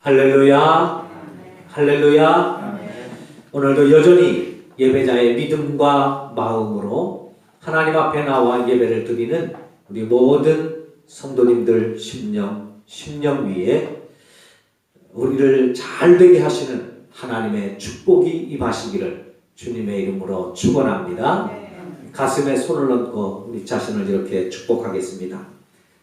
할렐루야, 할렐루야. 오늘도 여전히 예배자의 믿음과 마음으로 하나님 앞에 나와 예배를 드리는 우리 모든 성도님들 심령 위에 우리를 잘 되게 하시는 하나님의 축복이 임하시기를 주님의 이름으로 축원합니다. 가슴에 손을 얹고 우리 자신을 이렇게 축복하겠습니다.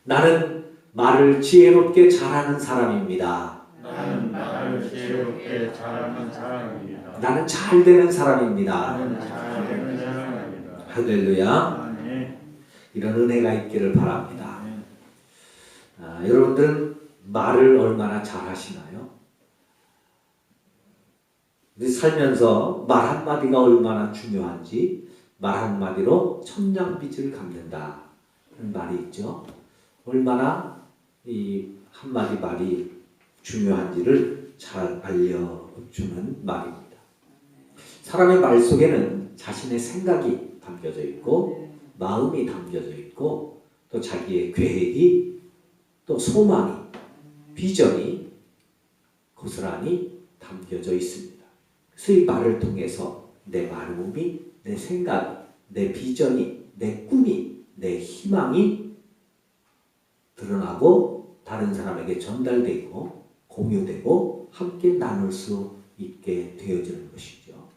나는 말을 지혜롭게 잘하는 사람입니다. 나는 말을 지혜롭게 잘하는 사람입니다. 나는 잘 되는 사람입니다. 나는 잘 되는 사람입니다. 할렐루야. 아멘. 이런 은혜가 있기를 바랍니다. 여러분들은 말을 얼마나 잘 하시나요? 우리 살면서 말 한마디가 얼마나 중요한지, 말 한마디로 천냥빚을 갚는다 하는 말이 있죠. 얼마나 이 한마디 말이 중요한지를 잘 알려주는 말입니다. 사람의 말 속에는 자신의 생각이 담겨져 있고 마음이 담겨져 있고 또 자기의 계획이 또 소망이 비전이 고스란히 담겨져 있습니다. 그래서 이 말을 통해서 내 마음이 내 생각이 내 비전이 내 꿈이 내 희망이 드러나고 다른 사람에게 전달되고 공유되고 함께 나눌 수 있게 되어지는 것이죠.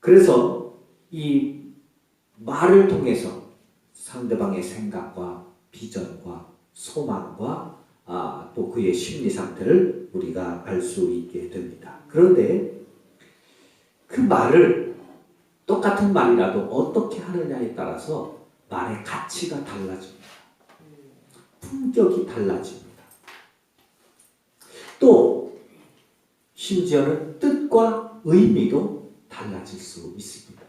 그래서 이 말을 통해서 상대방의 생각과 비전과 소망과 또 그의 심리 상태를 우리가 알 수 있게 됩니다. 그런데 그 말을 똑같은 말이라도 어떻게 하느냐에 따라서 말의 가치가 달라집니다. 품격이 달라집니다. 또 심지어는 뜻과 의미도 달라질 수 있습니다.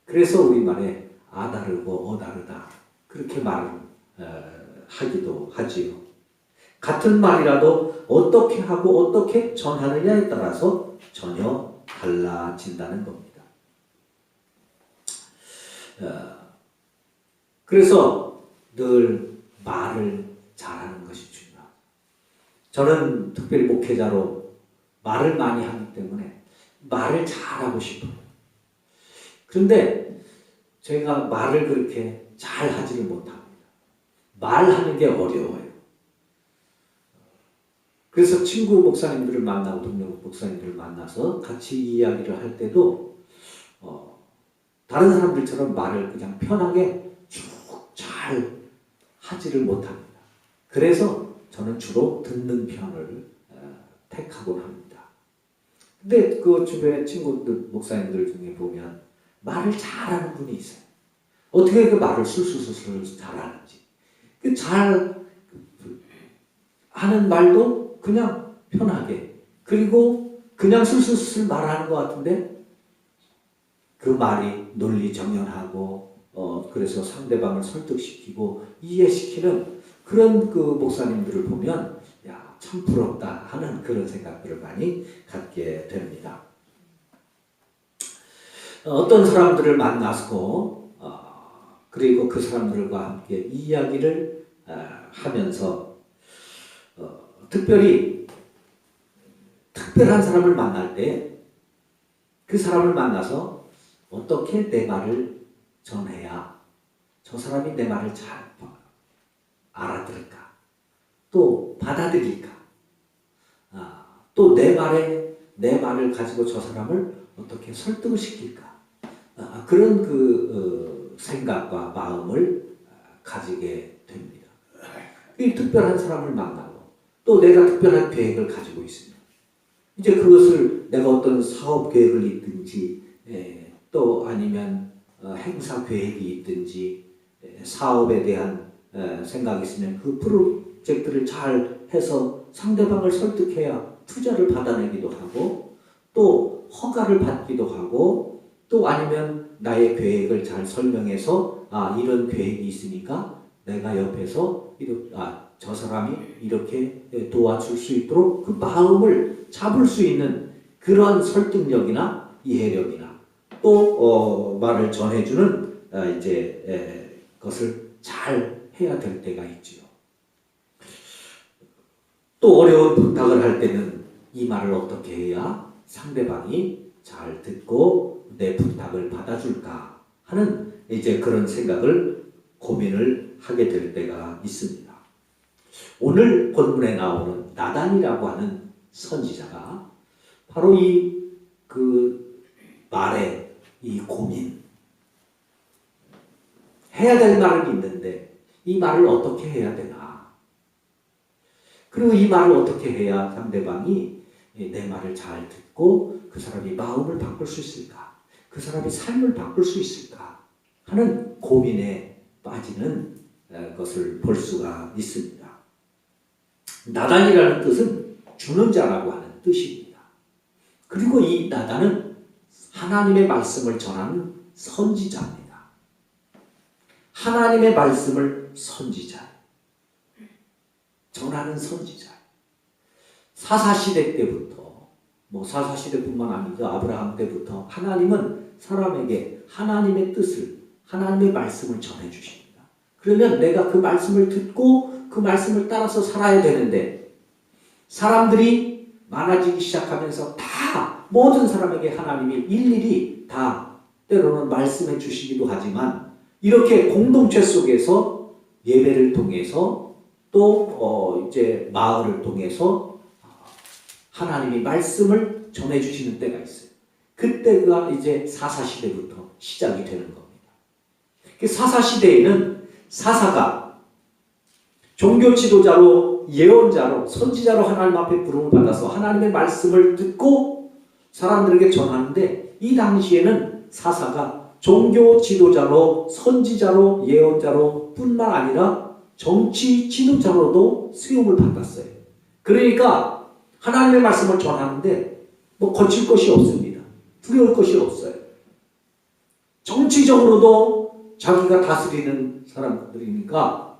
그래서 우리말에 아다르고 어다르다 그렇게 말을 하기도 하지요. 같은 말이라도 어떻게 하고 어떻게 전하느냐에 따라서 전혀 달라진다는 겁니다. 그래서 늘 말을 잘하는 것이 중요합니다. 저는 특별히 목회자로 말을 많이 하기 때문에 말을 잘하고 싶어요. 그런데 제가 말을 그렇게 잘 하지를 못합니다. 말하는 게 어려워요. 그래서 친구 목사님들을 만나고 동료 목사님들을 만나서 같이 이야기를 할 때도 다른 사람들처럼 말을 그냥 편하게 쭉 잘 하지를 못합니다. 그래서 저는 주로 듣는 편을 택하곤 합니다. 근데 그 주변의 친구들, 목사님들 중에 보면 말을 잘하는 분이 있어요. 어떻게 그 말을 술술술 잘하는지. 그 잘 하는 말도 그냥 편하게 그리고 그냥 술술술 말하는 것 같은데 그 말이 논리정연하고 그래서 상대방을 설득시키고 이해시키는 그런 그 목사님들을 보면 야, 참 부럽다 하는 그런 생각들을 많이 갖게 됩니다. 어떤 사람들을 만나서 그리고 그 사람들과 함께 이야기를 하면서 특별히 특별한 사람을 만날 때 그 사람을 만나서 어떻게 내 말을 전해야 저 사람이 내 말을 잘 알아들을까? 또 받아들일까? 또 내 말을 가지고 저 사람을 어떻게 설득을 시킬까? 그런 그 생각과 마음을 가지게 됩니다. 이 특별한 사람을 만나고 또 내가 특별한 계획을 가지고 있습니다. 이제 그것을 내가 어떤 사업 계획을 있든지 또 아니면 행사 계획이 있든지 사업에 대한 생각이 있으면 그 프로젝트를 잘 해서 상대방을 설득해야 투자를 받아내기도 하고 또 허가를 받기도 하고 또 아니면 나의 계획을 잘 설명해서 이런 계획이 있으니까 내가 옆에서 저 사람이 이렇게 도와줄 수 있도록 그 마음을 잡을 수 있는 그런 설득력이나 이해력이나 또 말을 전해주는 것을 잘 해야 될 때가 있지요. 또 어려운 부탁을 할 때는 이 말을 어떻게 해야 상대방이 잘 듣고 내 부탁을 받아줄까 하는 이제 그런 생각을 고민을 하게 될 때가 있습니다. 오늘 본문에 나오는 나단이라고 하는 선지자가 바로 이 그 말의 이 고민, 해야 될 말은 있는데 이 말을 어떻게 해야 되나, 그리고 이 말을 어떻게 해야 상대방이 내 말을 잘 듣고 그 사람이 마음을 바꿀 수 있을까, 그 사람이 삶을 바꿀 수 있을까 하는 고민에 빠지는 것을 볼 수가 있습니다. 나단이라는 뜻은 주는 자라고 하는 뜻입니다. 그리고 이 나단은 하나님의 말씀을 전하는 선지자입니다. 하나님의 말씀을 전하는 선지자. 사사시대 때부터, 사사시대뿐만 아니죠, 아브라함 때부터 하나님은 사람에게 하나님의 뜻을, 하나님의 말씀을 전해주십니다. 그러면 내가 그 말씀을 듣고 그 말씀을 따라서 살아야 되는데, 사람들이 많아지기 시작하면서 다 모든 사람에게 하나님이 일일이 다 때로는 말씀해 주시기도 하지만, 이렇게 공동체 속에서 예배를 통해서 또 이제 마을을 통해서 하나님이 말씀을 전해 주시는 때가 있어요. 그때가 이제 사사시대부터 시작이 되는 겁니다. 사사시대에는 사사가 종교 지도자로, 예언자로, 선지자로 하나님 앞에 부름을 받아서 하나님의 말씀을 듣고 사람들에게 전하는데, 이 당시에는 사사가 종교 지도자로, 선지자로, 예언자로 뿐만 아니라 정치 지도자로도 수용을 받았어요. 그러니까 하나님의 말씀을 전하는데 거칠 것이 없습니다. 두려울 것이 없어요. 정치적으로도 자기가 다스리는 사람들이니까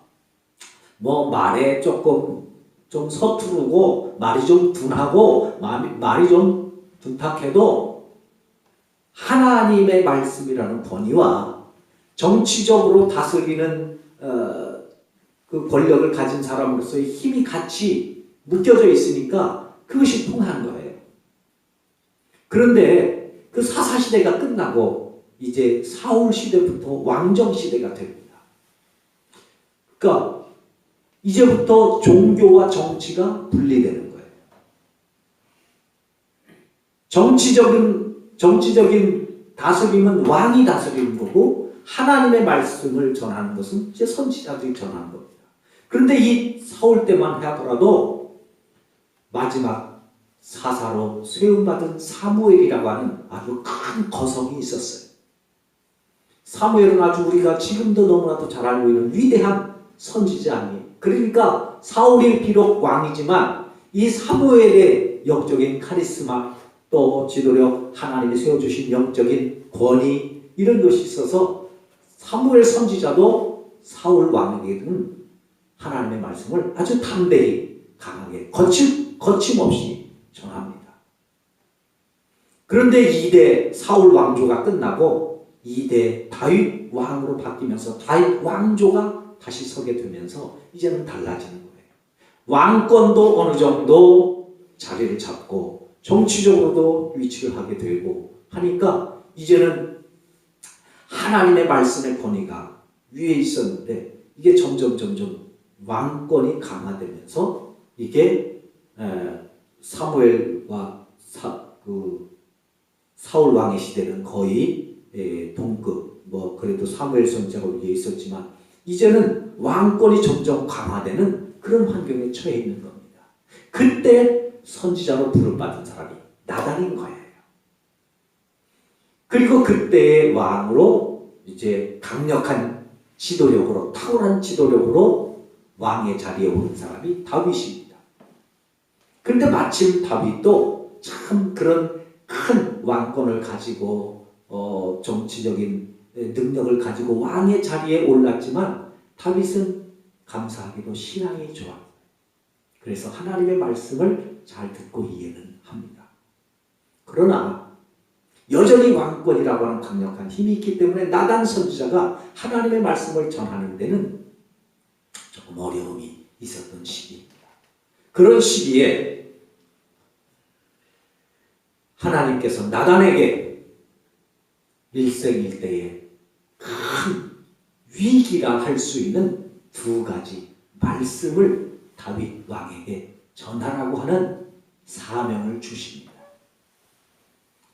말에 조금 좀 서투르고 말이 좀 둔하고 말이 좀 둔탁해도 하나님의 말씀이라는 권위와 정치적으로 다스리는 그 권력을 가진 사람으로서의 힘이 같이 묶여져 있으니까 그것이 통한 거예요. 그런데 그 사사시대가 끝나고 이제 사울시대부터 왕정시대가 됩니다. 그러니까 이제부터 종교와 정치가 분리되는 거예요. 정치적인 다스림은 왕이 다스리는 거고, 하나님의 말씀을 전하는 것은 이제 선지자들이 전하는 겁니다. 그런데 이 사울 때만 하더라도 마지막 사사로 세움받은 사무엘이라고 하는 아주 큰 거성이 있었어요. 사무엘은 아주 우리가 지금도 너무나도 잘 알고 있는 위대한 선지자 아니에요. 그러니까 사울이 비록 왕이지만 이 사무엘의 영적인 카리스마, 또 지도력, 하나님이 세워주신 영적인 권위, 이런 것이 있어서 사무엘 선지자도 사울 왕에게는 하나님의 말씀을 아주 담대히, 강하게, 거침없이 전합니다. 그런데 2대 사울 왕조가 끝나고 2대 다윗 왕으로 바뀌면서 다윗 왕조가 다시 서게 되면서 이제는 달라지는 거예요. 왕권도 어느 정도 자리를 잡고 정치적으로도 위치를 하게 되고 하니까 이제는 하나님의 말씀의 권위가 위에 있었는데, 이게 점점 왕권이 강화되면서 이게 사무엘과 사울 왕의 시대는 거의 동급, 그래도 사무엘 선지자가 위에 있었지만 이제는 왕권이 점점 강화되는 그런 환경에 처해 있는 겁니다. 그때 선지자로 부름받은 사람이 나단인 거예요. 그리고 그때의 왕으로 이제 강력한 지도력으로, 탁월한 지도력으로 왕의 자리에 오른 사람이 다윗입니다. 그런데 마침 다윗도 참 그런 큰 왕권을 가지고 정치적인 능력을 가지고 왕의 자리에 올랐지만, 다윗은 감사하게도 신앙이 좋아요. 그래서 하나님의 말씀을 잘 듣고 이해는 합니다. 그러나 여전히 왕권이라고 하는 강력한 힘이 있기 때문에 나단 선지자가 하나님의 말씀을 전하는 데는 조금 어려움이 있었던 시기입니다. 그런 시기에 하나님께서 나단에게 일생일대에 큰 위기라 할 수 있는 두 가지 말씀을 다윗 왕에게 전하라고 하는 사명을 주십니다.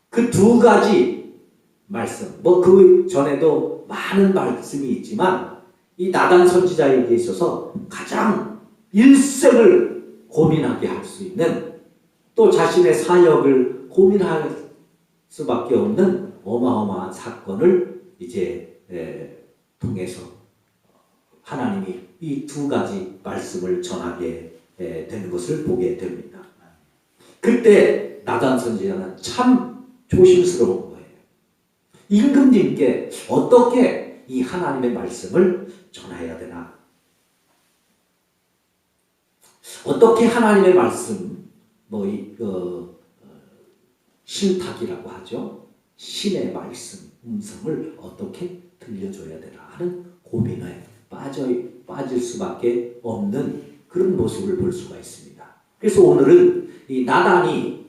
그 두 가지 말씀, 그 전에도 많은 말씀이 있지만 이 나단 선지자에게 있어서 가장 일생을 고민하게 할 수 있는, 또 자신의 사역을 고민할 수밖에 없는 어마어마한 사건을 이제 통해서 하나님이 이 두 가지 말씀을 전하게 되는 것을 보게 됩니다. 그때 나단 선지자는 참 조심스러운 거예요. 임금님께 어떻게 이 하나님의 말씀을 전해야 되나? 어떻게 하나님의 말씀, 신탁이라고 하죠. 신의 말씀, 음성을 어떻게 들려줘야 되나 하는 고민에 빠질 수밖에 없는 그런 모습을 볼 수가 있습니다. 그래서 오늘은 이 나단이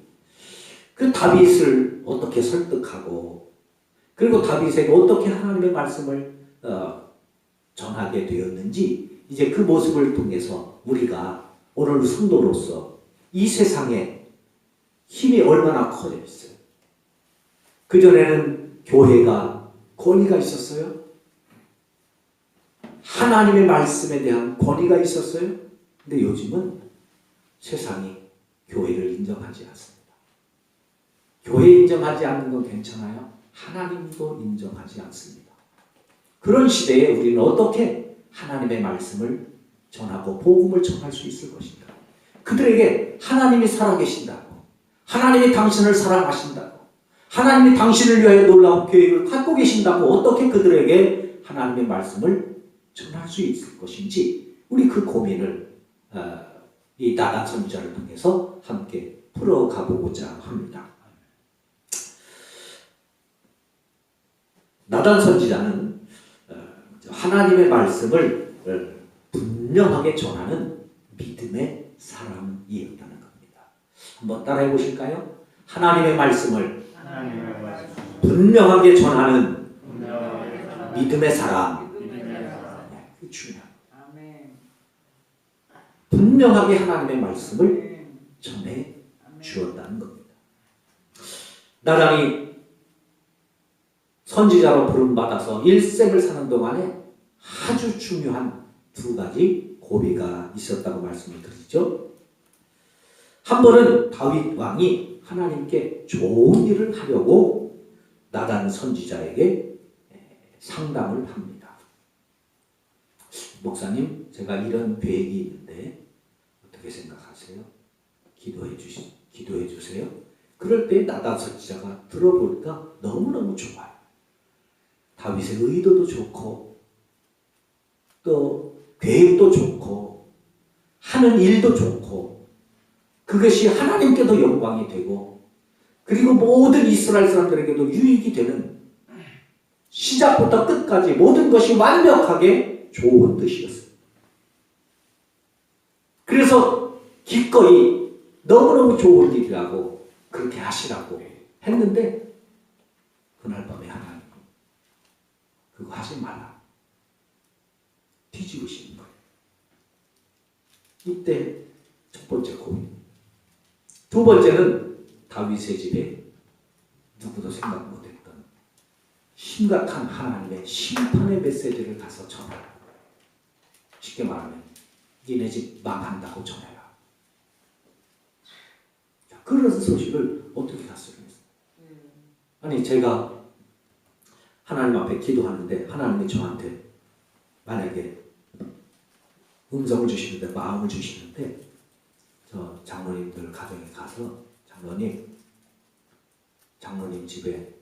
그 다윗을 어떻게 설득하고, 그리고 다윗에게 어떻게 하나님의 말씀을 전하게 되었는지, 이제 그 모습을 통해서 우리가 오늘 성도로서 이 세상에 힘이 얼마나 커져 있어요. 그전에는 교회가 권위가 있었어요. 하나님의 말씀에 대한 권위가 있었어요. 근데 요즘은 세상이 교회를 인정하지 않습니다. 교회 인정하지 않는 건 괜찮아요. 하나님도 인정하지 않습니다. 그런 시대에 우리는 어떻게 하나님의 말씀을 전하고 복음을 전할 수 있을 것인가? 그들에게 하나님이 살아계신다고, 하나님이 당신을 사랑하신다고, 하나님이 당신을 위하여 놀라운 계획을 갖고 계신다고 어떻게 그들에게 하나님의 말씀을 전할 수 있을 것인지, 우리 그 고민을 이 나단 선지자를 통해서 함께 풀어가보고자 합니다. 나단 선지자는 하나님의 말씀을 분명하게 전하는 믿음의 사람이었다는 겁니다. 한번 따라해 보실까요? 하나님의 말씀을 분명하게 전하는 믿음의 사람. 그 중요합니다. 분명하게 하나님의 말씀을 전해 주었다는 겁니다. 나단이 선지자로 부름받아서 일생을 사는 동안에 아주 중요한 두 가지 고비가 있었다고 말씀을 드리죠. 한 번은 다윗 왕이 하나님께 좋은 일을 하려고 나단 선지자에게 상담을 합니다. 목사님, 제가 이런 계획이 있는데 어떻게 생각하세요? 기도해 주세요. 그럴 때 나단 선지자가 들어보니까 너무너무 좋아요. 다윗의 의도도 좋고, 또 계획도 좋고, 하는 일도 좋고, 그것이 하나님께도 영광이 되고, 그리고 모든 이스라엘 사람들에게도 유익이 되는, 시작부터 끝까지 모든 것이 완벽하게 좋은 뜻이었어요. 그래서 기꺼이 너무너무 좋은 일이라고 그렇게 하시라고 했는데, 그날 밤에 하나님 그거 하지 말라, 뒤집으시는 거예요. 이때 첫 번째 고민. 두 번째는 다윗의 집에 누구도 생각 못했던 심각한 하나님의 심판의 메시지를 가서 전하라. 쉽게 말하면 니네 집 망한다고 전해라. 그런 소식을 어떻게 갔어요? 아니, 제가 하나님 앞에 기도하는데 하나님이 저한테 만약에 음성을 주시는데, 마음을 주시는데, 저 장로님들 가정에 가서 장로님 집에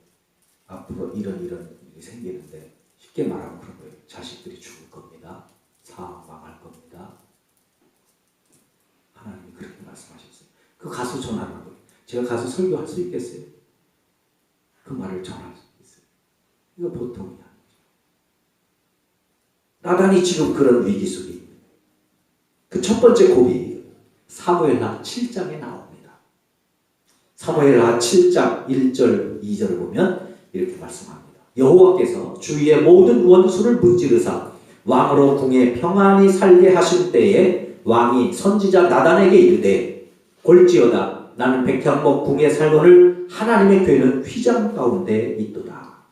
앞으로 이런 일이 생기는데, 쉽게 말하면 그런 거예요. 자식들이 죽을 겁니다. 사업 망할 겁니다. 하나님이 그렇게 말씀하셨어요. 그 가서 전하는 거예요. 제가 가서 설교할 수 있겠어요? 그 말을 전할 수 있어요. 이거 보통이 아니죠. 나단이 지금 그런 위기 속에 있는 거예요. 그 첫 번째 고비. 사무엘하 7장에 나옵니다. 사무엘하 7장 1절 2절을 보면 이렇게 말씀합니다. 여호와께서 주위의 모든 원수를 문지르사 왕으로 궁에 평안히 살게 하실 때에 왕이 선지자 나단에게 이르되 골지어다 나는 백향목 궁에 살거늘 하나님의 궤는 휘장 가운데 있도다.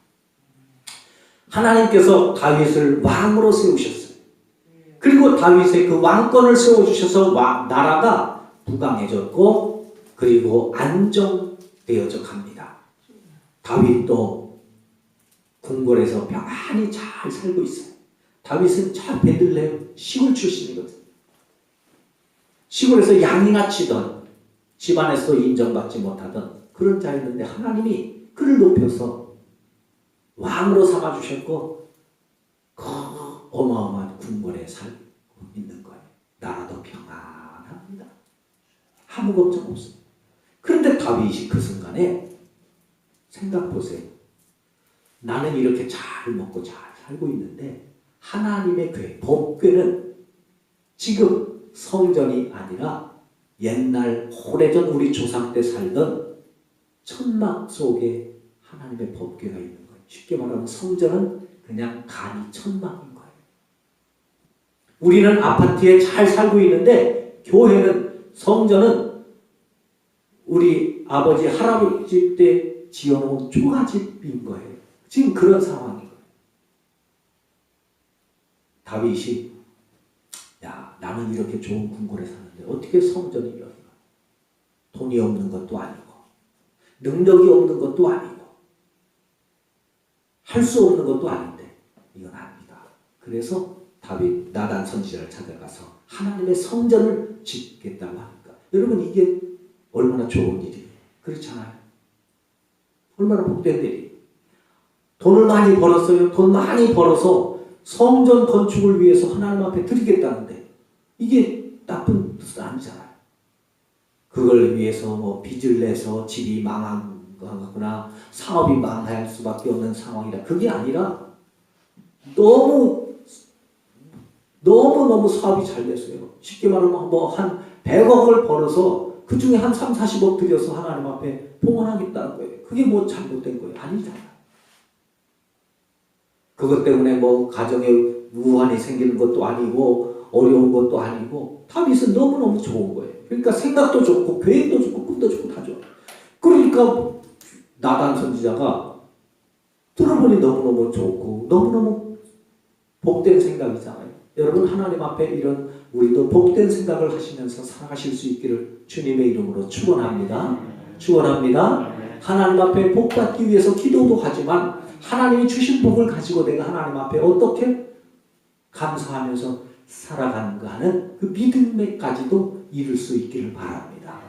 하나님께서 다윗을 왕으로 세우셨어요. 그리고 다윗의 그 왕권을 세워주셔서 나라가 부강해졌고 그리고 안정되어져 갑니다. 다윗도 궁궐에서 평안히 잘 살고 있어요. 다윗은 저 베들레헴 시골 출신이거든요. 시골에서 양이나 치던 집안에서 인정받지 못하던 그런 자였는데 하나님이 그를 높여서 왕으로 삼아주셨고 그 어마어마한 궁궐에 살고 있는 거예요. 나라도 평안합니다. 아무 걱정 없습니다. 그런데 다윗이 그 순간에 생각 보세요. 나는 이렇게 잘 먹고 잘 살고 있는데 하나님의 궤, 법궤는 지금 성전이 아니라 옛날 오래전 우리 조상 때 살던 천막 속에 하나님의 법궤가 있는 거예요. 쉽게 말하면 성전은 그냥 간이 천막인 거예요. 우리는 아파트에 잘 살고 있는데 교회는 성전은 우리 아버지 할아버지 때 지어놓은 초가집인 거예요. 지금 그런 상황인 거예요. 다윗이 야 나는 이렇게 좋은 궁궐에 사는데 어떻게 성전이 여기가 돈이 없는 것도 아니고 능력이 없는 것도 아니고 할 수 없는 것도 아닌데 이건 아닙니다. 그래서 다윗 나단 선지자를 찾아가서 하나님의 성전을 짓겠다고 하니까 여러분 이게 얼마나 좋은 일이에요. 그렇잖아요. 얼마나 복된 일이에요. 돈을 많이 벌었어요. 돈 많이 벌어서 성전 건축을 위해서 하나님 앞에 드리겠다는데 이게 나쁜 뜻은 아니잖아요. 그걸 위해서 뭐 빚을 내서 집이 망하거나 사업이 망할 수밖에 없는 상황이라 그게 아니라 너무 사업이 잘 됐어요. 쉽게 말하면 뭐 한 100억을 벌어서 그 중에 한 3, 40억 들여서 하나님 앞에 봉헌하겠다는 거예요. 그게 뭐 잘못된 거예요? 아니잖아요. 그것 때문에 뭐 가정에 우환이 생기는 것도 아니고 어려운 것도 아니고 다윗은 너무너무 좋은 거예요. 그러니까 생각도 좋고 계획도 좋고 꿈도 좋고 다 좋아요. 그러니까 나단 선지자가 들어보니 너무너무 좋고 너무너무 복된 생각이잖아요. 여러분 하나님 앞에 이런 우리도 복된 생각을 하시면서 살아가실 수 있기를 주님의 이름으로 축원합니다. 축원합니다. 하나님 앞에 복 받기 위해서 기도도 하지만 하나님이 주신 복을 가지고 내가 하나님 앞에 어떻게 감사하면서 살아가는가 하는 그 믿음에까지도 이룰 수 있기를 바랍니다.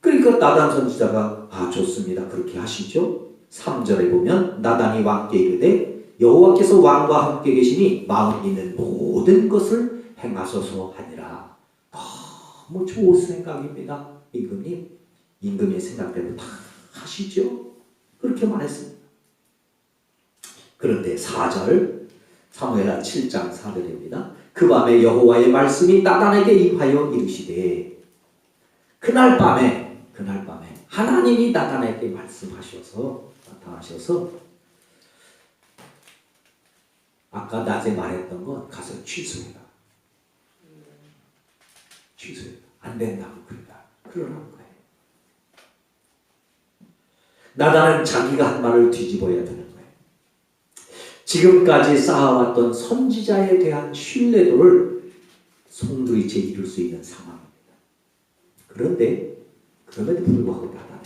그러니까 나단 선지자가 좋습니다. 그렇게 하시죠. 3절에 보면 나단이 왕께 이르되 여호와께서 왕과 함께 계시니 마음 있는 모든 것을 행하소서 하니라. 너무 좋은 생각입니다. 임금의 생각대로 다 하시죠. 그렇게 말했습니다. 그런데 4절 사무엘하 7장 4절입니다. 그 밤에 여호와의 말씀이 나단에게 임하여 이르시되 그날 밤에 하나님이 나단에게 말씀하셔서 나타나셔서 아까 낮에 말했던 건 가서 취소해라. 안 된다고 그러라는 거예요. 나단은 자기가 한 말을 뒤집어야 되는 거예요. 지금까지 쌓아왔던 선지자에 대한 신뢰도를 송두리째 이룰 수 있는 상황입니다. 그런데 그럼에도 불구하고 나단은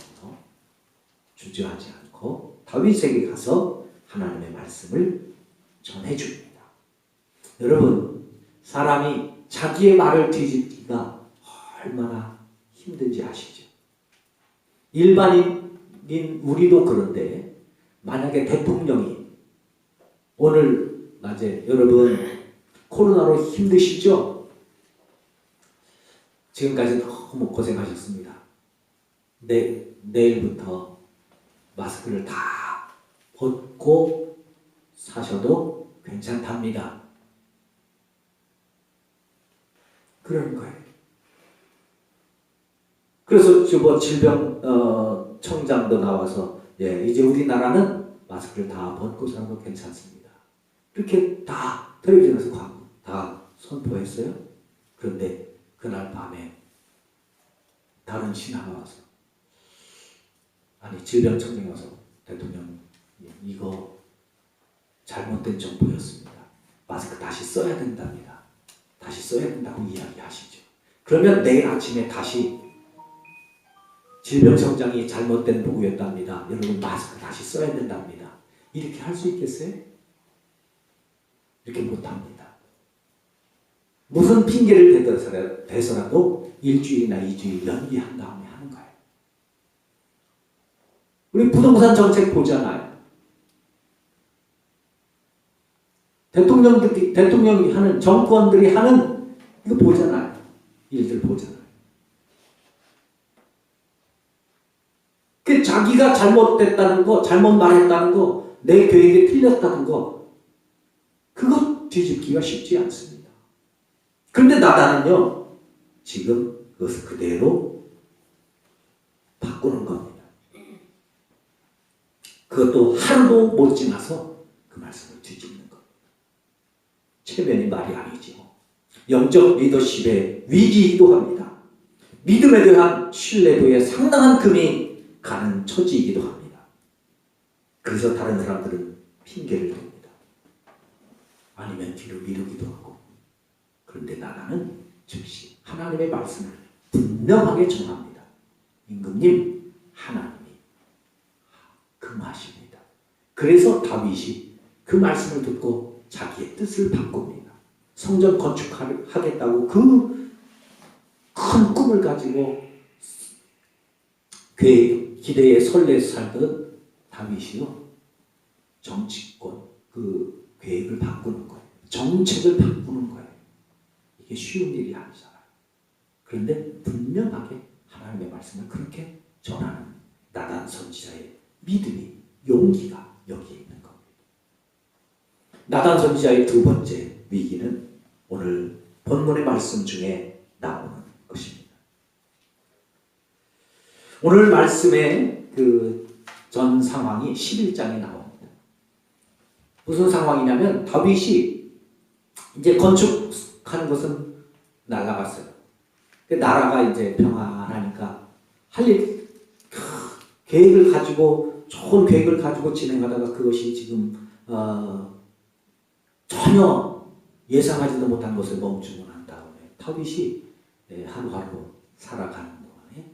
주저하지 않고 다윗에게 가서 하나님의 말씀을 전해줍니다. 여러분 사람이 자기의 말을 뒤집기가 얼마나 힘든지 아시죠? 일반인 우리도 그런데 만약에 대통령이 오늘 낮에 여러분 코로나로 힘드시죠? 지금까지 너무 고생하셨습니다. 내일부터 마스크를 다 벗고 사셔도 괜찮답니다. 그런 거예요. 그래서 뭐 질병 청장도 나와서 이제 우리나라는 마스크를 다 벗고 살아도 괜찮습니다. 이렇게 다 텔레비전에서 다 선포했어요. 그런데 그날 밤에 다른 신하가 와서 질병청장이 와서 대통령 이거 잘못된 정보였습니다. 마스크 다시 써야 된답니다. 다시 써야 된다고 이야기하시죠. 그러면 내일 아침에 다시 질병청장이 잘못된 보고였답니다. 여러분 마스크 다시 써야 된답니다. 이렇게 할 수 있겠어요? 이렇게 못합니다. 무슨 핑계를 대서라도 일주일이나 2주일 연기한 다음에 하는 거예요. 우리 부동산 정책 보잖아요. 대통령이 하는, 정권들이 하는 이거 보잖아요. 일들 보잖아요. 그 자기가 잘못됐다는 거, 잘못 말했다는 거, 내 계획이 틀렸다는 거, 그거 뒤집기가 쉽지 않습니다. 그런데 나다는요, 지금 그것을 그대로 바꾸는 겁니다. 그것도 하루도 못 지나서 그 말씀을 뒤집는 겁니다. 체면이 말이 아니죠. 영적 리더십의 위기이기도 합니다. 믿음에 대한 신뢰도에 상당한 금이 가는 처지이기도 합니다. 그래서 다른 사람들은 핑계를 댑니다. 아니면 뒤로 미루기도 하고. 그런데 나는 즉시 하나님의 말씀을 분명하게 전합니다. 임금님, 하나님이 금하십니다. 그래서 다윗이 그 말씀을 듣고 자기의 뜻을 바꿉니다. 성전 건축하겠다고 그 큰 꿈을 가지고 기대에 설레 살던 다윗이요, 정치권 그 계획을 바꾸는 거예요. 정책을 바꾸는 거예요. 이게 쉬운 일이 아니잖아요. 그런데 분명하게 하나님의 말씀을 그렇게 전하는 나단 선지자의 믿음이, 용기가 여기에 있는 겁니다. 나단 선지자의 두 번째 위기는 오늘 본문의 말씀 중에 나오는 것입니다. 오늘 말씀의 그 전 상황이 11장에 나옵니다. 무슨 상황이냐면 다윗이 이제 건축하는 것은 날아갔어요. 나라가 이제 평안하니까 할 일, 계획을 가지고, 좋은 계획을 가지고 진행하다가 그것이 지금 전혀 예상하지도 못한 것을 멈추고 난 다음에 다윗이 하루하루 살아가는 동안에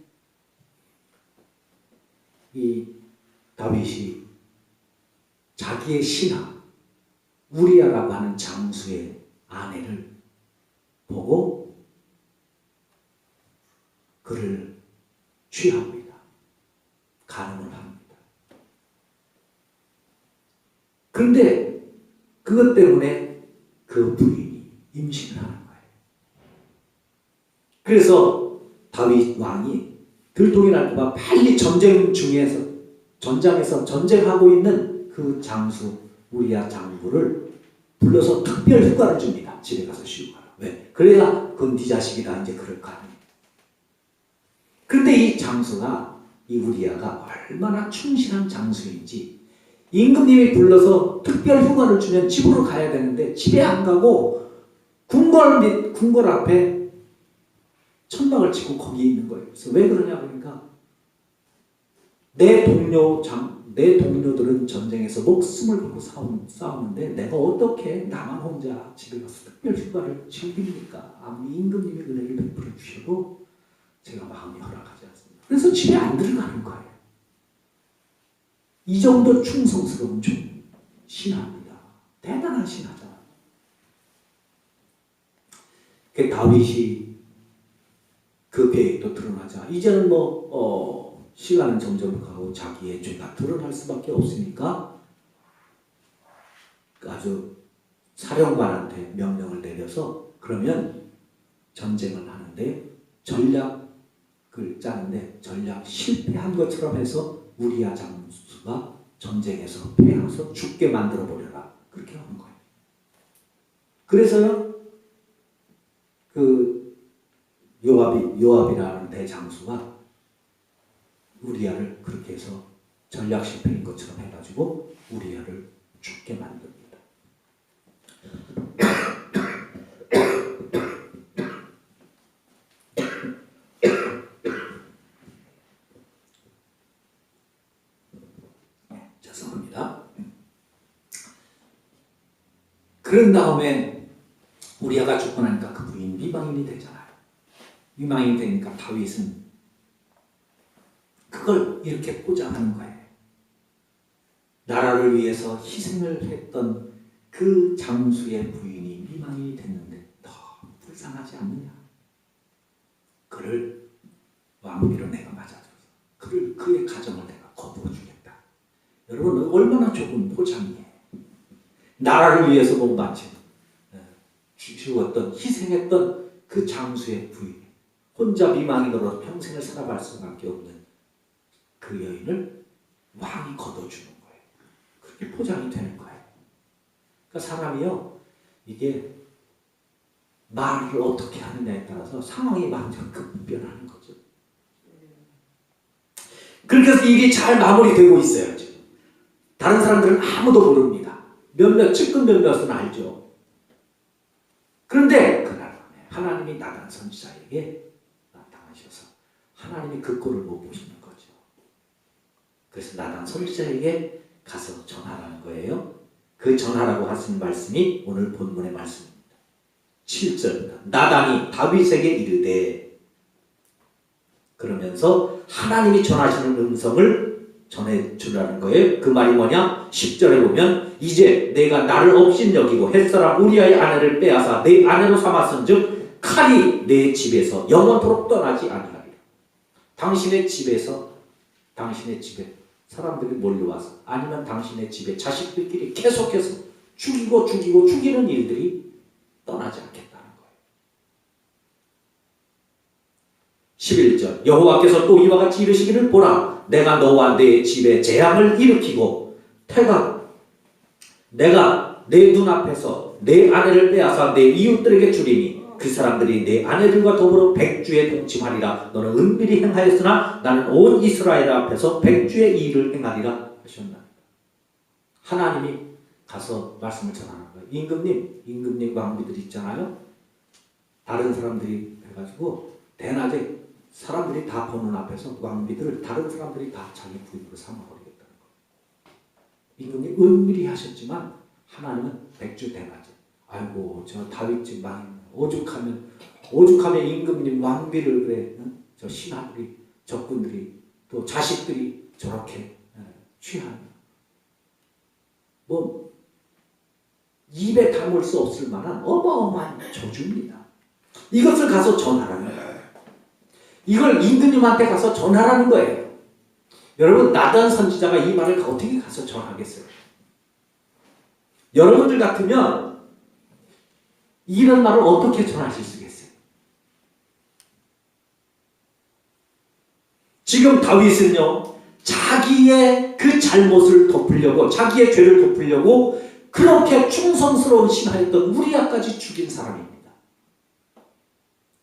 이 다윗이 자기의 신하 우리아라고 하는 장수의 아내를 보고 그를 취합니다. 간음을 합니다. 그런데 그것 때문에 그 부인이 임신을 하는 거예요. 그래서 다윗 왕이 들통이 날까봐 빨리 전장에서 전쟁하고 있는 그 장수 우리아 장부를 불러서 특별 휴가를 줍니다. 집에 가서 쉬고 가라. 왜? 그래야 그건 네 자식이다 이제 그럴 거 아니에요. 그런데 이 장수가, 이 우리아가 얼마나 충실한 장수인지 임금님이 불러서 특별 휴가를 주면 집으로 가야 되는데 집에 안 가고 궁궐 앞에 천막을 치고 거기 있는 거예요. 그래서 왜 그러냐 그러니까 내 동료들은 전쟁에서 목숨을 걸고 싸우는데 내가 어떻게 나만 혼자 집에 가서 특별 휴가를 즐깁니까? 아무리 임금님이 은혜를 베풀어 주셔도 제가 마음이 허락하지 않습니다. 그래서 집에 안 들어가는 거예요. 이 정도 충성스러운 신하입니다. 대단한 신하잖아요. 그 다윗이 그 계획도 드러나자 이제는 시간은 점점 가고 자기의 죄가 드러날 수밖에 없으니까 아주 사령관한테 명령을 내려서 그러면 전쟁을 하는데 전략을 짜는데 전략 실패한 것처럼 해서 우리아 장수가 전쟁에서 패해서 죽게 만들어 버려라 그렇게 하는 거예요. 그래서요 그 요압이라는 대장수가 우리아를 그렇게 해서 전략 실패인 것처럼 해가지고 우리아를 죽게 만듭니다. 죄송합니다. 그런 다음에 우리아가 죽고 나니까 그 부인 미망인이 되잖아요. 미망인이 되니까 다윗은 그걸 이렇게 포장하는 거예요. 나라를 위해서 희생을 했던 그 장수의 부인이 미망인이 됐는데 더 불쌍하지 않느냐. 그를 왕비로 내가 맞아줘서 그의 가정을 내가 거두어주겠다. 여러분 얼마나 좋은 포장이에요. 나라를 위해서 몸바친 죽었던 희생했던 그 장수의 부인, 혼자 미망인으로 평생을 살아갈 수밖에 없는 그 여인을 왕이 거둬주는 거예요. 그렇게 포장이 되는 거예요. 그러니까 사람이요, 이게 말을 어떻게 하느냐에 따라서 상황이 완전 급변하는 거죠. 그렇게 해서 일이 잘 마무리되고 있어요. 지금 다른 사람들은 아무도 모릅니다. 몇몇 측근 몇몇은 알죠. 그런데 그날 밤에 하나님이 나단 선지자에게 나타나셔서 하나님이 그 꼴을 못 보시는 거죠. 그래서 나단 선지자에게 가서 전하라는 거예요. 그 전하라고 하신 말씀이 오늘 본문의 말씀입니다. 7절입니다. 나단이 다윗에게 이르되, 그러면서 하나님이 전하시는 음성을 전해주라는 거예요. 그 말이 뭐냐? 10절에 보면 이제 내가 나를 업신여기고 햇사람 우리아의 아내를 빼앗아 내 아내로 삼았은즉 칼이 내 집에서 영원토록 떠나지 아니하리라. 당신의 집에서, 당신의 집에 사람들이 몰려와서, 아니면 당신의 집에 자식들끼리 계속해서 죽이는 일들이 떠나지 않겠다는 거예요. 11절 여호와께서 또 이와 같이 이르시기를 보라, 내가 너와 내 집에 재앙을 일으키고 내가 내 눈앞에서 내 아내를 빼앗아 내 이웃들에게 주리니 그 사람들이 내 아내들과 더불어 백주에 동침하리라. 너는 은밀히 행하였으나 나는 온 이스라엘 앞에서 백주의 일을 행하리라 하셨나. 하나님이 가서 말씀을 전하는 거예요. 임금님 왕비들 있잖아요. 다른 사람들이 해가지고 대낮에 사람들이 다 보는 앞에서 왕비들을 다른 사람들이 다 자기 부인으로 삼아버리겠다는 거예요. 임금님 은밀히 하셨지만 하나님은 백주 대낮에, 아이고 저 다윗집 망했네, 오죽하면 임금님 왕비를 그래, 저 신하들이, 적군들이, 또 자식들이 저렇게 취하냐. 뭐 입에 담을 수 없을 만한 어마어마한 저주입니다. 이것을 가서 전하라는 거예요. 이걸 임금님한테 가서 전하라는 거예요. 여러분, 나단 선지자가 이 말을 어떻게 가서 전하겠어요? 여러분들 같으면 이런 말을 어떻게 전하실 수 있겠어요? 지금 다윗은요, 자기의 그 잘못을 덮으려고, 자기의 죄를 덮으려고 그렇게 충성스러운 신하였던 우리아까지 죽인 사람입니다.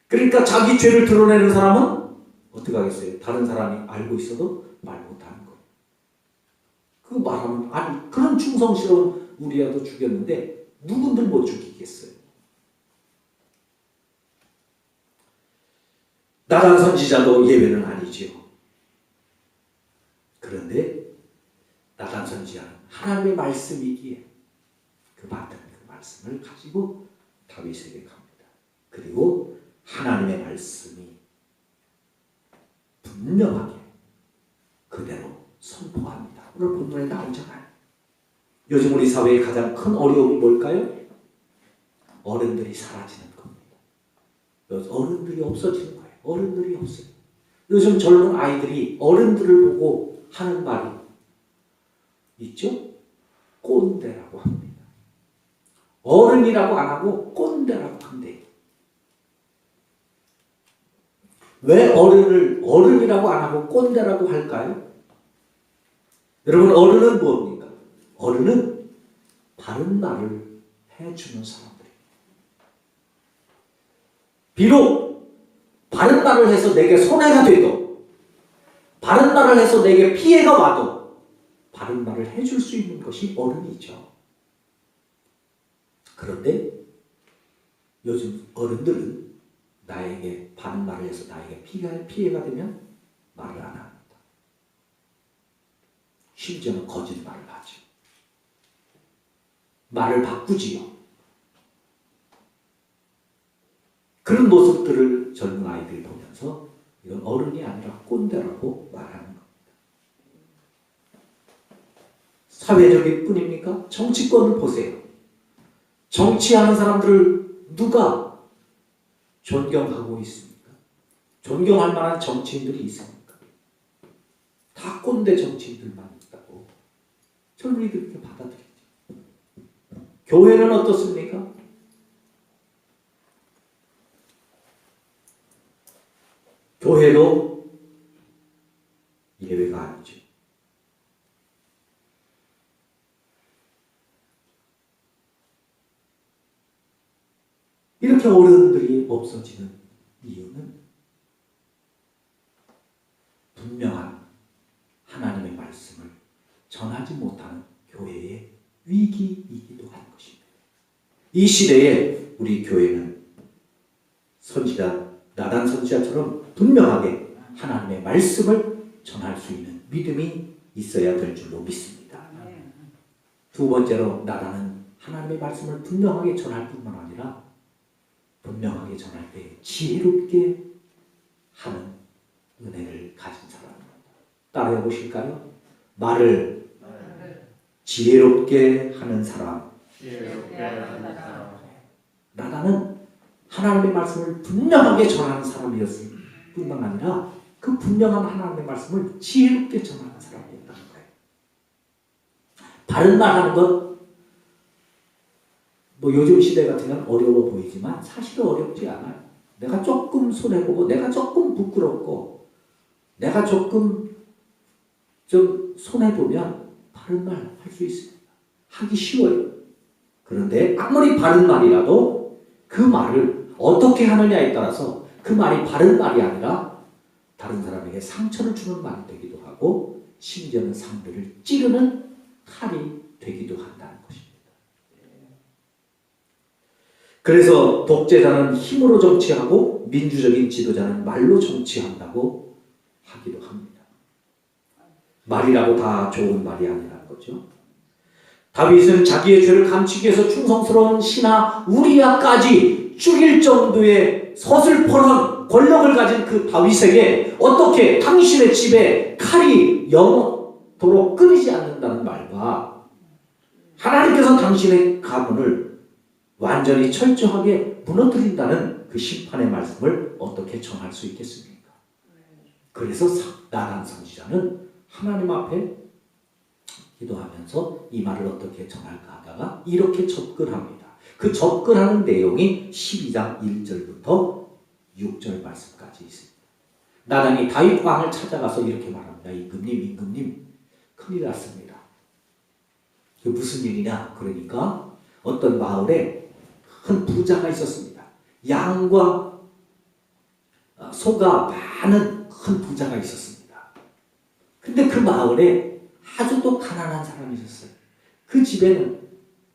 그러니까 자기 죄를 드러내는 사람은 어떻게 하겠어요? 다른 사람이 알고 있어도 말 못하는 거예요. 그 말하면, 아니 그런 충성스러운 우리아도 죽였는데 누군들 못 죽이겠어요? 나단 선지자도 예외는 아니지요. 그런데 나단 선지자는 하나님의 말씀이기에 그 받은 그 말씀을 가지고 다윗에게 갑니다. 그리고 하나님의 말씀이 분명하게 그대로 선포합니다. 오늘 본문에 나오잖아요. 요즘 우리 사회의 가장 큰 어려움이 뭘까요? 어른들이 사라지는 겁니다. 어른들이 없어지는 거예요. 어른들이 없어요. 요즘 젊은 아이들이 어른들을 보고 하는 말이 있죠? 꼰대라고 합니다. 어른이라고 안 하고 꼰대라고 한대요. 왜 어른이라고 안 하고 꼰대라고 할까요? 여러분, 어른은 뭡니까? 어른은 바른 말을 해주는 사람들이에요. 비록 바른 말을 해서 내게 손해가 돼도 바른 말을 해서 내게 피해가 와도 바른 말을 해줄 수 있는 것이 어른이죠. 그런데 요즘 어른들은 나에게 바른 말을 해서 나에게 피해가 되면 말을 안 합니다. 심지어는 거짓말을 하죠. 말을 바꾸지요. 그런 모습들을 젊은 아이들이 보면서 이건 어른이 아니라 꼰대라고 말하는 겁니다. 사회적일 뿐입니까? 정치권을 보세요. 정치하는 사람들을 누가 존경하고 있습니까? 존경할 만한 정치인들이 있습니까? 다 꼰대 정치인들만 있다고 젊은이들이 이렇게 받아들이죠. 교회는 어떻습니까? 교회도 예외가 아니죠. 이렇게 어른들이 없어지는 이유는 분명한 하나님의 말씀을 전하지 못하는 교회의 위기이기도 한 것입니다. 이 시대에 우리 교회는 선지자 나단 선지자처럼 분명하게 하나님의 말씀을 전할 수 있는 믿음이 있어야 될 줄로 믿습니다. 두 번째로 나단은 하나님의 말씀을 분명하게 전할 뿐만 아니라 분명하게 전할 때 지혜롭게 하는 은혜를 가진 사람입니다. 따라해 보실까요? 말을 지혜롭게 하는 사람. 나단은 하나님의 말씀을 분명하게 전하는 사람이었을 뿐만 아니라 그 분명한 하나님의 말씀을 지혜롭게 전하는 사람이었다는 거예요. 바른 말하는 것 뭐 요즘 시대 같으면 어려워 보이지만 사실 어렵지 않아요. 내가 조금 손해보고 내가 조금 부끄럽고 내가 조금 좀 손해보면 바른 말 할 수 있습니다. 하기 쉬워요. 그런데 아무리 바른 말이라도 그 말을 어떻게 하느냐에 따라서 그 말이 바른 말이 아니라 다른 사람에게 상처를 주는 말이 되기도 하고 심지어는 상대를 찌르는 칼이 되기도 한다는 것입니다. 그래서 독재자는 힘으로 정치하고 민주적인 지도자는 말로 정치한다고 하기도 합니다. 말이라고 다 좋은 말이 아니라는 거죠. 다윗은 자기의 죄를 감추기 위해서 충성스러운 신하 우리야까지 죽일 정도의 서슬퍼런 권력을 가진 그 다윗에게 어떻게 당신의 집에 칼이 영원토록 끊이지 않는다는 말과 하나님께서 당신의 가문을 완전히 철저하게 무너뜨린다는 그 심판의 말씀을 어떻게 전할 수 있겠습니까? 그래서 나단 선지자는 하나님 앞에 기도하면서 이 말을 어떻게 전할까 하다가 이렇게 접근합니다. 그 접근하는 내용이 12장 1절부터 6절 말씀까지 있습니다. 나단이 다윗 왕을 찾아가서 이렇게 말합니다. 임금님 큰일 났습니다. 그 무슨 일이냐? 그러니까 어떤 마을에 큰 부자가 있었습니다. 양과 소가 많은 큰 부자가 있었습니다. 근데 그 마을에 아주 또 가난한 사람이 있었어요. 그 집에는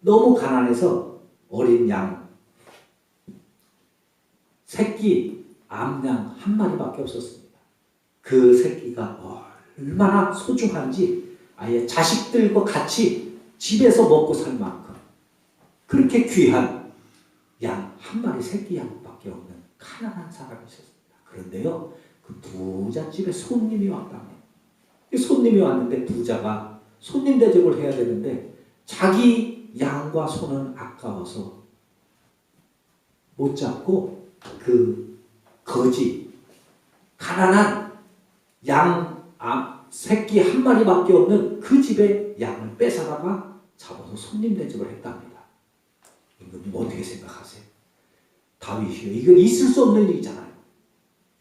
너무 가난해서 어린 양, 새끼 암양 한 마리밖에 없었습니다. 그 새끼가 얼마나 소중한지 아예 자식들과 같이 집에서 먹고 살 만큼 그렇게 귀한 양 한 마리 새끼 양밖에 없는 가난한 사람이 있었습니다. 그런데요, 그 부잣집에 손님이 왔답니다. 손님이 왔는데 부자가 손님 대접을 해야 되는데 자기 양과 소는 아까워서 못 잡고 그 거지 가난한 양 새끼 한 마리밖에 없는 그 집에 양을 뺏어다가 잡아서 손님 대접을 했답니다. 임금님 어떻게 생각하세요? 다윗이요. 이건 있을 수 없는 일이잖아요.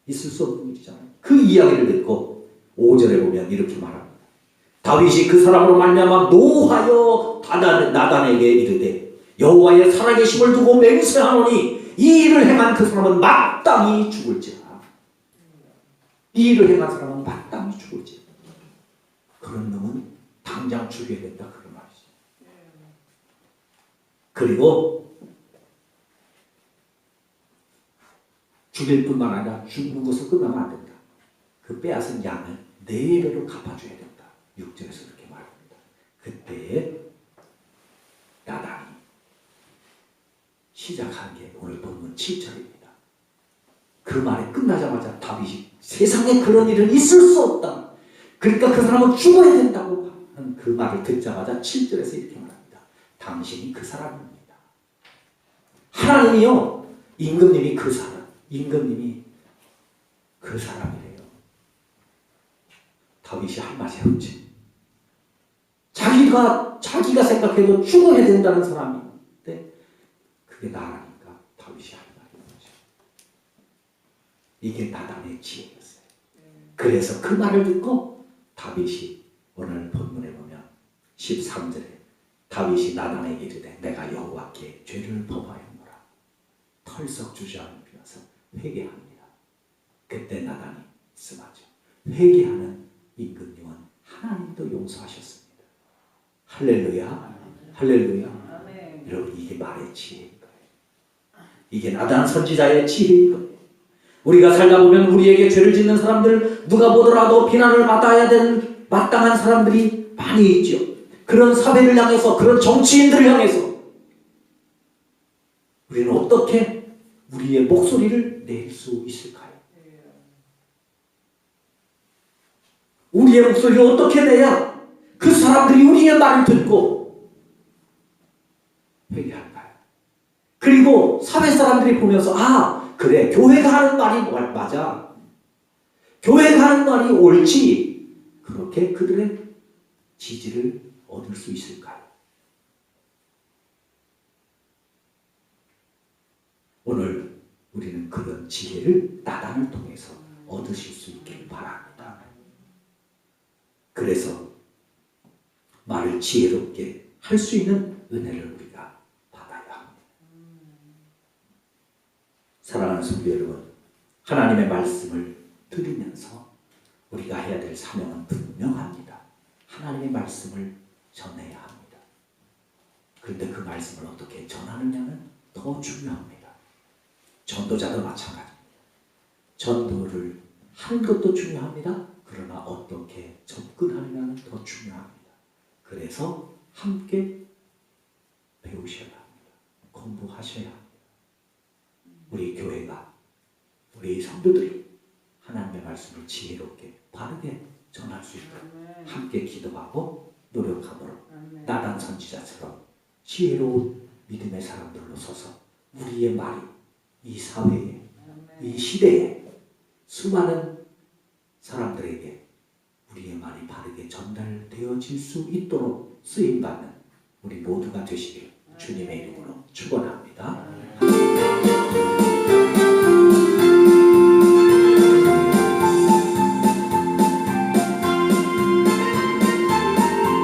있을 수 없는 일이잖아요. 그 이야기를 듣고 5절에 보면 이렇게 말합니다. 다윗이 그 사람으로 말미암아 노하여 나단에게 이르되 여호와의 살아계심을 두고 맹세하노니 이 일을 행한 그 사람은 마땅히 죽을지라. 이 일을 행한 사람은 마땅히 죽을지. 그런 놈은 당장 죽여야 된다. 그런 말이지. 그리고 죽일 뿐만 아니라 죽는 것을 끝나면 안 된다. 그 빼앗은 양을 4배로 갚아줘야 된다. 6절에서 그렇게 말합니다. 그때 나단이 시작한 게 오늘 본문 7절입니다. 그 말이 끝나자마자 다윗이 세상에 그런 일은 있을 수 없다. 그러니까 그 사람은 죽어야 된다고 하는 그 말을 듣자마자 7절에서 이렇게 말합니다. 당신이 그 사람입니다. 하나님이요. 임금님이 그 사람. 임금님이 그 사람이래요. 다윗이 할 말이 없지. 자기가 생각해도 죽어야 된다는 사람인데 그게 나라니까 다윗이 할 말이 없죠. 이게 나단의 지혜였어요. 그래서 그 말을 듣고 다윗이 오늘 본문에 보면 13절에 다윗이 나단에게 이르되 내가 여호와께 죄를 범하였노라. 털썩 주저앉으면서 회개합니다. 그때 나단이 쓰마죠. 회개하는 임금님은 하나님도 용서하셨습니다. 할렐루야. 할렐루야. 여러분 이게 말의 지혜인 거예요. 이게 나단 선지자의 지혜인 거예요. 우리가 살다 보면 우리에게 죄를 짓는 사람들 누가 보더라도 비난을 받아야 되는 마땅한 사람들이 많이 있죠. 그런 사회를 향해서 그런 정치인들을 향해서 우리는 어떻게 우리의 목소리를 낼 수 있을까요? 우리의 목소리를 어떻게 내야 그 사람들이 우리의 말을 듣고 회개할까요? 그리고 사회 사람들이 보면서 아 그래 교회가 하는 말이 맞아. 교회가 하는 말이 옳지. 그렇게 그들의 지지를 얻을 수 있을까요? 오늘 우리는 그런 지혜를 나단을 통해서 얻으실 수 있기를 바랍니다. 그래서 말을 지혜롭게 할 수 있는 은혜를 우리가 받아야 합니다. 사랑하는 성도 여러분, 하나님의 말씀을 들으면서 우리가 해야 될 사명은 분명합니다. 하나님의 말씀을 전해야 합니다. 그런데 그 말씀을 어떻게 전하느냐는 더 중요합니다. 전도자도 마찬가지입니다. 전도를 하는 것도 중요합니다. 그러나 어떻게 접근하느냐는 더 중요합니다. 그래서 함께 배우셔야 합니다. 공부하셔야 합니다. 우리 교회가, 우리 성도들이 하나님의 말씀을 지혜롭게 바르게 전할 수 있도록 함께 기도하고 노력함으로 나단 선지자처럼 지혜로운 믿음의 사람들로 서서 우리의 말이 이 사회에, 이 시대에 수많은 사람들에게 우리의 말이 바르게 전달되어질 수 있도록 쓰임받는 우리 모두가 되시길 주님의 이름으로 축원합니다.